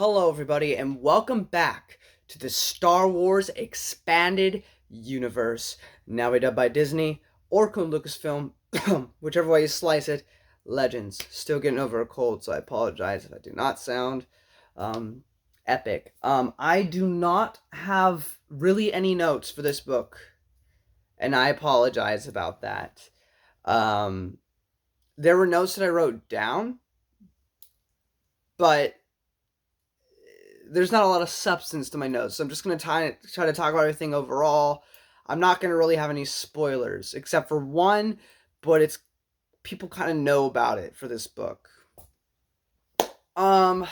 Hello, everybody, and welcome back to the Star Wars Expanded Universe, now redubbed by Disney or Lucasfilm, whichever way you slice it. Legends. Still getting over a cold, so I apologize if I do not sound epic. I do not have really any notes for this book, and I apologize about that. There were notes that I wrote down, but there's not a lot of substance to my notes, so I'm just going to try to talk about everything overall. I'm not going to really have any spoilers, except for one, but it's people kind of know about it for this book. But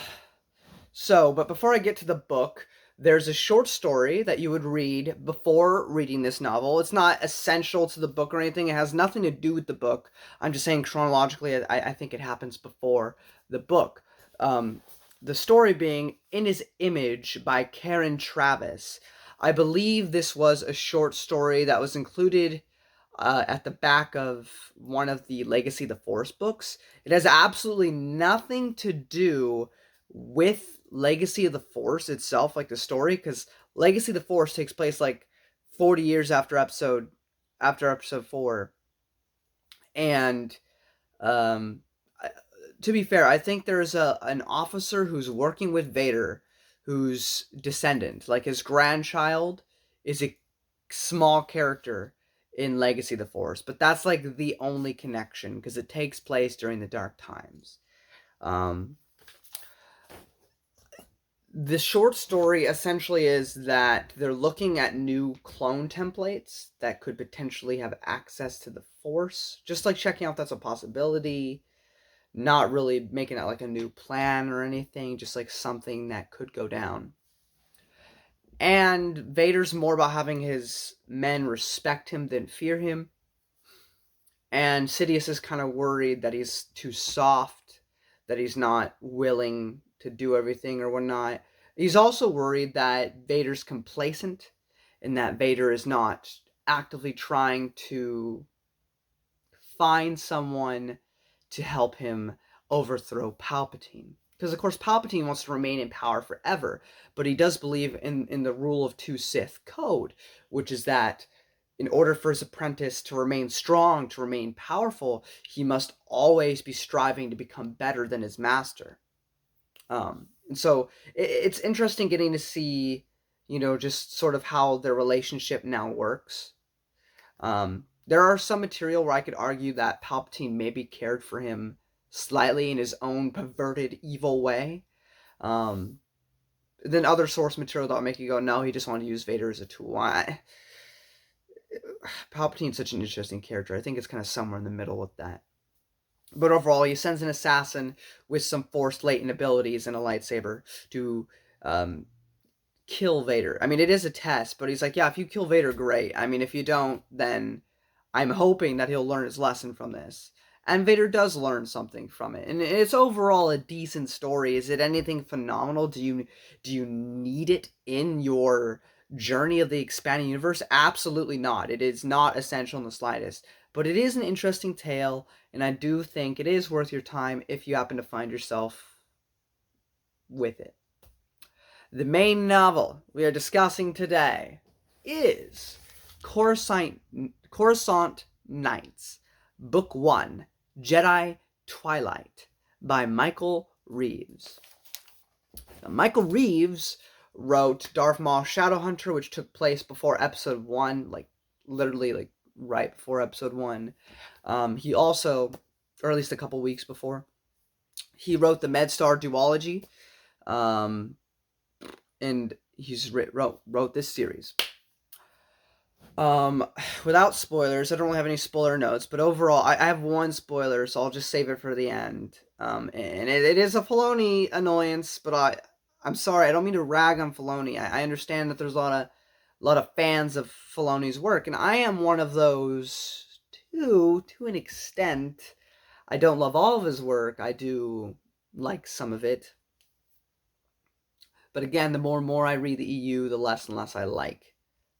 before I get to the book, there's a short story that you would read before reading this novel. It's not essential to the book or anything. It has nothing to do with the book. I'm just saying chronologically, I think it happens before the book. The story being In His Image by Karen Travis. I believe this was a short story that was included at the back of one of the Legacy of the Force books. It has absolutely nothing to do with Legacy of the Force itself, like the story, because Legacy of the Force takes place like 40 years after episode 4. And to be fair, I think there's an officer who's working with Vader, whose descendant, like his grandchild, is a small character in Legacy of the Force, but that's like the only connection because it takes place during the Dark Times. The short story essentially is that they're looking at new clone templates that could potentially have access to the Force, just like checking out if that's a possibility. Not really making it like a new plan or anything, just like something that could go down. And Vader's more about having his men respect him than fear him. And Sidious is kind of worried that he's too soft, that he's not willing to do everything or whatnot. He's also worried that Vader's complacent and that Vader is not actively trying to find someone to help him overthrow Palpatine. Because, of course, Palpatine wants to remain in power forever, but he does believe in the rule of two Sith code, which is that in order for his apprentice to remain strong, to remain powerful, he must always be striving to become better than his master. And so it's interesting getting to see, just sort of how their relationship now works. There are some material where I could argue that Palpatine maybe cared for him slightly in his own perverted, evil way. Then other source material that will make you go, no, he just wanted to use Vader as a tool. Palpatine's such an interesting character. I think it's kind of somewhere in the middle with that. But overall, he sends an assassin with some Force latent abilities and a lightsaber to kill Vader. I mean, it is a test, but he's like, yeah, if you kill Vader, great. I mean, if you don't, then I'm hoping that he'll learn his lesson from this. And Vader does learn something from it. And it's overall a decent story. Is it anything phenomenal? Do you need it in your journey of the expanding universe? Absolutely not. It is not essential in the slightest. But it is an interesting tale, and I do think it is worth your time if you happen to find yourself with it. The main novel we are discussing today is Coruscant Nights, Book 1, Jedi Twilight, by Micheal Reaves. Now, Micheal Reaves wrote Darth Maul Shadowhunter, which took place before Episode 1, literally right before Episode 1. He also, or at least a couple weeks before, he wrote the MedStar duology, and he's wrote this series. Without spoilers, I don't really have any spoiler notes, but overall, I have one spoiler, so I'll just save it for the end. And it is a Filoni annoyance, but I'm sorry, I don't mean to rag on Filoni. I understand that there's a lot of fans of Filoni's work, and I am one of those too, to an extent. I don't love all of his work. I do like some of it. But again, the more and more I read the EU, the less and less I like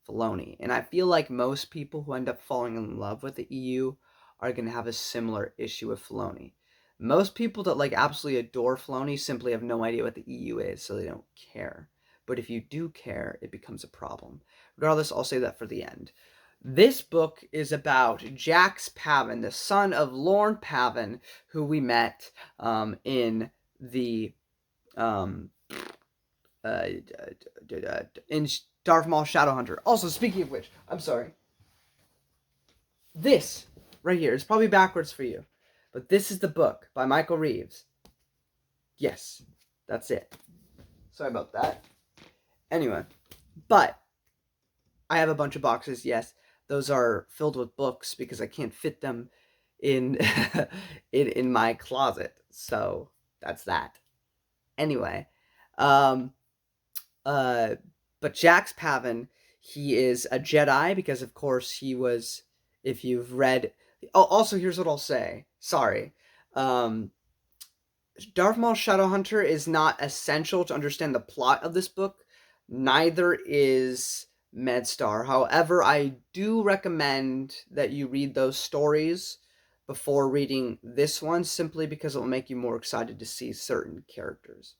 Filoni. And I feel like most people who end up falling in love with the EU are going to have a similar issue with Filoni. Most people that like absolutely adore Filoni simply have no idea what the EU is, so they don't care. But if you do care, it becomes a problem. Regardless, I'll say that for the end. This book is about Jax Pavin, the son of Lorne Pavin, who we met in the um, in Darth Maul Shadowhunter. Also, speaking of which, I'm sorry. This right here is probably backwards for you, but this is the book by Micheal Reaves. Yes, that's it. Sorry about that. Anyway, but I have a bunch of boxes. Yes, those are filled with books because I can't fit them in in my closet. So that's that. Anyway, um, uh, but Jax Pavin, he is a Jedi because, of course, he was. If you've read, oh, also here's what I'll say. Sorry, Darth Maul Shadowhunter is not essential to understand the plot of this book. Neither is MedStar. However, I do recommend that you read those stories before reading this one, simply because it will make you more excited to see certain characters.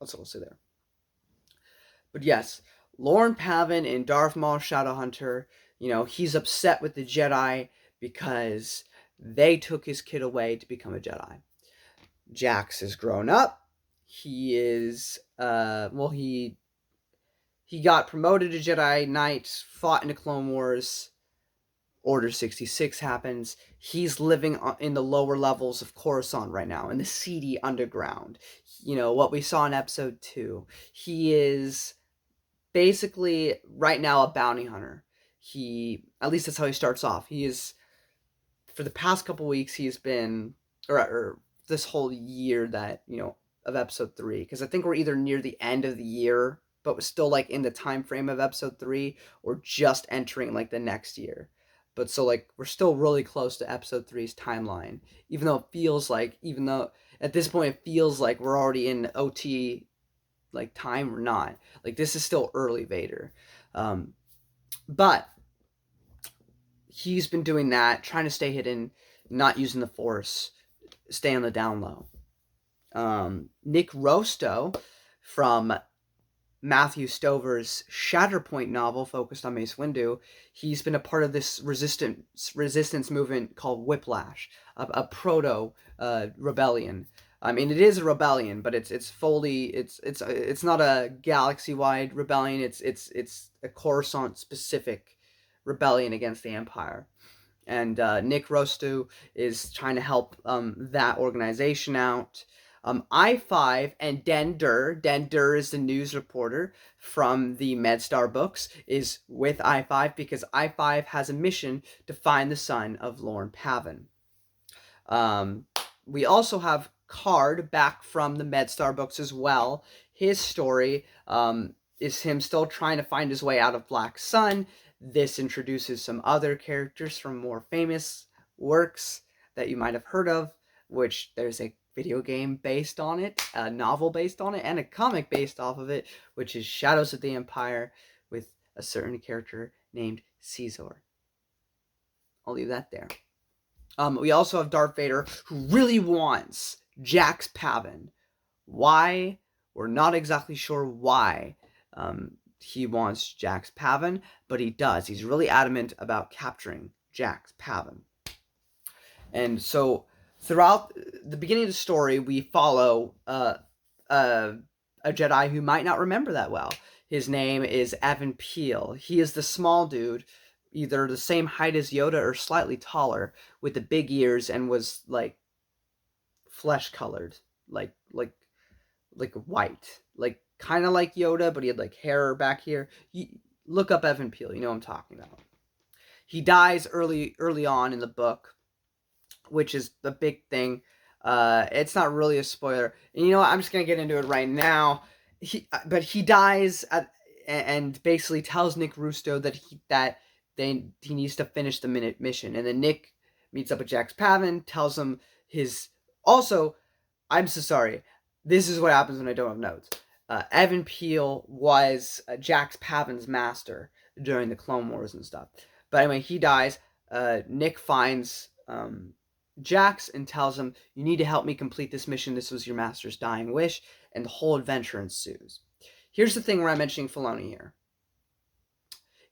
That's what I'll say there. But yes, Lorne Pavin in Darth Maul Shadowhunter, he's upset with the Jedi because they took his kid away to become a Jedi. Jax is grown up. He is he got promoted to Jedi Knight, fought in the Clone Wars. Order 66 happens. He's living in the lower levels of Coruscant right now, in the seedy underground. What we saw in episode 2. He is basically right now a bounty hunter. At least that's how he starts off. He is, for the past couple weeks, he's been, or this whole year that, of episode 3, because I think we're either near the end of the year, but we're still like in the time frame of episode 3, or just entering like the next year. But so like we're still really close to episode 3's timeline, even though at this point it feels like we're already in OT like time or not. Like this is still early Vader. But he's been doing that, trying to stay hidden, not using the Force, stay on the down low. Nick Rosto from Matthew Stover's Shatterpoint novel focused on Mace Windu, he's been a part of this resistance movement called Whiplash, a proto rebellion. I mean, it is a rebellion, but it's not a galaxy-wide rebellion. It's a Coruscant specific rebellion against the Empire. And Nick Rosto is trying to help that organization out. I5 and Den Dur is the news reporter from the MedStar books, is with I5 because I5 has a mission to find the son of Lorne Pavin. We also have Card back from the MedStar books as well. His story is him still trying to find his way out of Black Sun. This introduces some other characters from more famous works that you might have heard of, which there's a video game based on it, a novel based on it, and a comic based off of it, which is Shadows of the Empire with a certain character named Caesar. I'll leave that there. We also have Darth Vader, who really wants Jax Pavin. Why? We're not exactly sure why he wants Jax Pavin, but he does. He's really adamant about capturing Jax Pavin. And so throughout the beginning of the story, we follow a Jedi who might not remember that well. His name is Evan Peel. He is the small dude, either the same height as Yoda or slightly taller, with the big ears, and was like flesh colored, like white, like kind of like Yoda, but he had like hair back here. Look up Evan Peel, you know what I'm talking about. He dies early on in the book, which is the big thing. It's not really a spoiler. And you know what? I'm just gonna get into it right now. But he dies and basically tells Nick Rusto that he needs to finish the mission. And then Nick meets up with Jax Pavin, tells him his. Also, I'm so sorry. This is what happens when I don't have notes. Evan Peel was Jax Pavin's master during the Clone Wars and stuff. But anyway, he dies. Nick finds Jax and tells him, "You need to help me complete this mission. This was your master's dying wish," and the whole adventure ensues. Here's the thing where I'm mentioning Filoni here.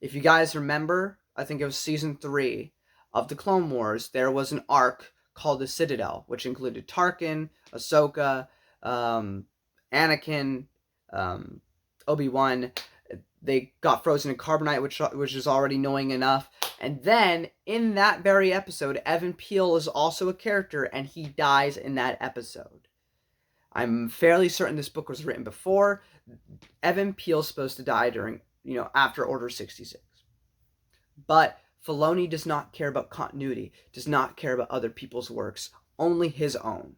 If you guys remember, I think it was season 3 of the Clone Wars, there was an arc called the Citadel, which included Tarkin, Ahsoka, Anakin, Obi-Wan. They got frozen in carbonite, which is already annoying enough. And then, in that very episode, Evan Peele is also a character, and he dies in that episode. I'm fairly certain this book was written before. Evan Peele's supposed to die during, after Order 66. But Filoni does not care about continuity, does not care about other people's works, only his own.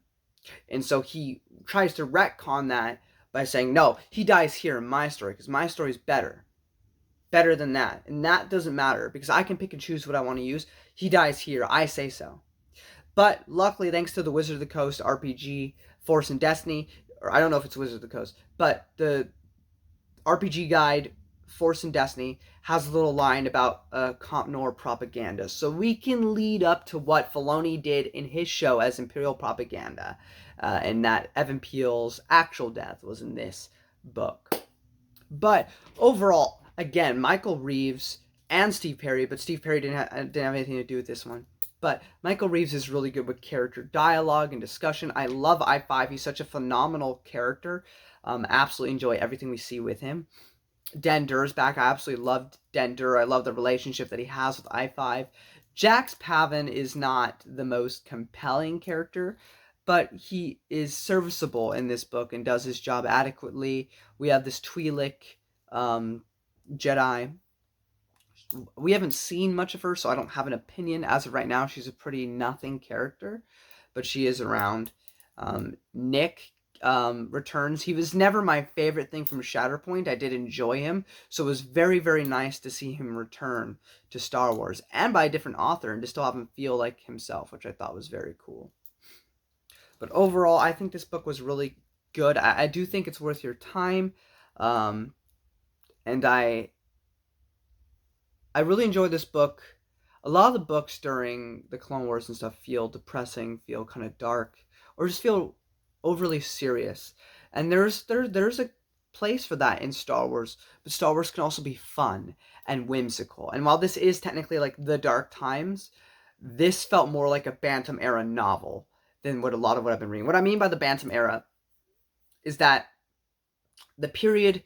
And so he tries to retcon that by saying, no, he dies here in my story, because my story is better than that. And that doesn't matter, because I can pick and choose what I want to use. He dies here, I say so. But luckily, thanks to the Wizard of the Coast RPG, Force and Destiny, or I don't know if it's Wizard of the Coast, but the RPG guide, Force and Destiny, has a little line about Comp Nor propaganda. So we can lead up to what Filoni did in his show as Imperial Propaganda, and that Evan Peele's actual death was in this book. But overall, again, Micheal Reaves and Steve Perry, but Steve Perry didn't have anything to do with this one. But Micheal Reaves is really good with character dialogue and discussion. I love I-5. He's such a phenomenal character. Absolutely enjoy everything we see with him. Den Dur's back. I absolutely loved Den Dur. I love the relationship that he has with I-5. Jax Pavin is not the most compelling character, but he is serviceable in this book and does his job adequately. We have this Twi'lek Jedi. We haven't seen much of her, so I don't have an opinion. As of right now, she's a pretty nothing character, but she is around. Nick returns. He was never my favorite thing from Shatterpoint. I did enjoy him, so it was very, very nice to see him return to Star Wars, and by a different author, and to still have him feel like himself, which I thought was very cool. But overall, I think this book was really good. I do think it's worth your time, and I really enjoyed this book. A lot of the books during the Clone Wars and stuff feel depressing, feel kind of dark, or just feel overly serious. And there's a place for that in Star Wars, but Star Wars can also be fun and whimsical. And while this is technically like the Dark Times, this felt more like a Bantam era novel than what a lot of what I've been reading. What I mean by the Bantam era is that the period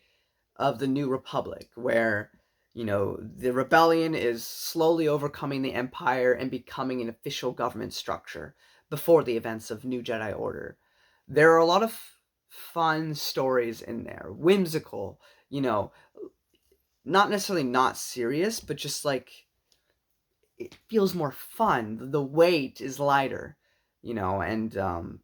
of the New Republic, where the rebellion is slowly overcoming the Empire and becoming an official government structure before the events of New Jedi Order. There are a lot of fun stories in there, whimsical, not necessarily not serious, but just like it feels more fun. The weight is lighter, and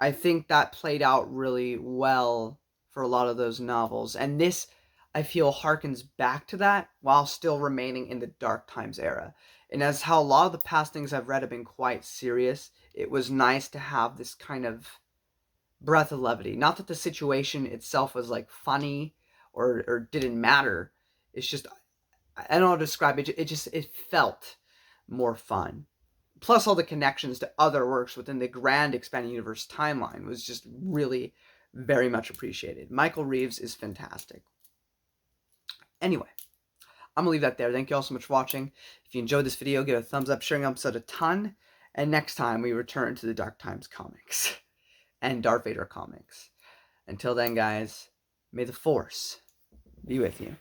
I think that played out really well for a lot of those novels. And this, I feel, harkens back to that while still remaining in the Dark Times era. And as how a lot of the past things I've read have been quite serious, it was nice to have this kind of breath of levity. Not that the situation itself was like funny or didn't matter. It's just, I don't know how to describe it. It felt more fun. Plus all the connections to other works within the grand expanded universe timeline was just really very much appreciated. Micheal Reaves is fantastic. Anyway, I'm gonna leave that there. Thank you all so much for watching. If you enjoyed this video, give it a thumbs up, sharing the episode a ton. And next time we return to the Dark Times comics and Darth Vader comics. Until then, guys, may the Force be with you.